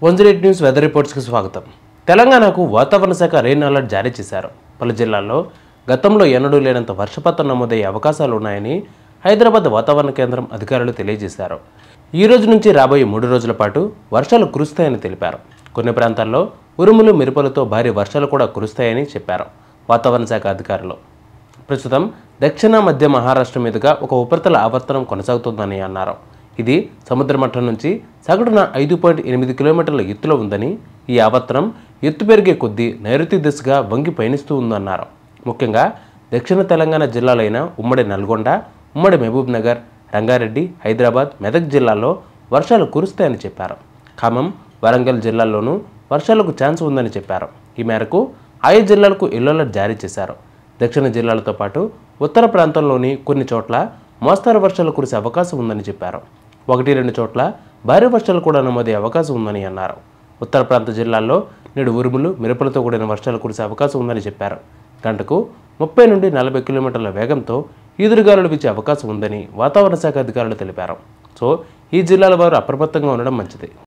18 news weather రిపోర్ట్స్కి స్వాగతం. తెలంగాణకు వాతావరణ శాఖ రెయిన్ అలర్ట్ జారీ చేశారు. పలు జిల్లాల్లో గతంలో ఎన్నడూ లేనంత వర్షపాతం నమోదయ్యే అవకాశాలు ఉన్నాయని హైదరాబాద్ వాతావరణ కేంద్రం అధికారులు తెలియజేశారు. ఈ రోజు నుంచి రాబోయే 3 రోజుల పాటు వర్షాలు కురుస్తాయని తెలిపారు. కొన్ని ప్రాంతాల్లో ఉరుములు మెరుపులతో భారీ వర్షాలు కూడా కురుస్తాయని చెప్పారు వాతావరణ శాఖ అధికారులు. ప్రస్తుతం దక్షిణ మధ్య మహారాష్ట్ర మీదుగా ఒక ఉపరితల ఆవర్తనం కొనసాగుతోందని అన్నారు. ఇది సముద్ర మట్టం నుంచి సగటున 5.8 కిలోమీటర్ల ఎత్తులో ఉందని, ఈ ఆవర్తనం ఎత్తు పెరిగే కొద్దీ నైరుతి దిశగా వంగి పయనిస్తూ ఉందన్నారు. ముఖ్యంగా దక్షిణ తెలంగాణ జిల్లాలైన ఉమ్మడి నల్గొండ, ఉమ్మడి మహబూబ్ నగర్, రంగారెడ్డి, హైదరాబాద్, మెదక్ జిల్లాల్లో వర్షాలు కురుస్తాయని చెప్పారు. ఖమ్మం, వరంగల్ జిల్లాల్లోనూ వర్షాలకు ఛాన్స్ ఉందని చెప్పారు. ఈ మేరకు ఆయా జిల్లాలకు యెల్లో అలర్ట్ జారీ చేశారు. దక్షిణ జిల్లాలతో పాటు ఉత్తర ప్రాంతంలోని కొన్ని చోట్ల మోస్తరు వర్షాలు కురిసే అవకాశం ఉందని చెప్పారు. 1-2 చోట్ల భారీ వర్షాలు కూడా నమోదయ్యే అవకాశం ఉందని అన్నారు. ఉత్తర ప్రాంత జిల్లాల్లో నేడు ఉరుములు మెరుపులతో కూడిన వర్షాలు కురిసే అవకాశం ఉందని చెప్పారు. గంటకు 30 నుండి 40 కిలోమీటర్ల వేగంతో ఈదురుగాలులు వీచే అవకాశం ఉందని వాతావరణ శాఖ అధికారులు తెలిపారు. సో ఈ జిల్లాల వారు అప్రమత్తంగా ఉండడం మంచిది.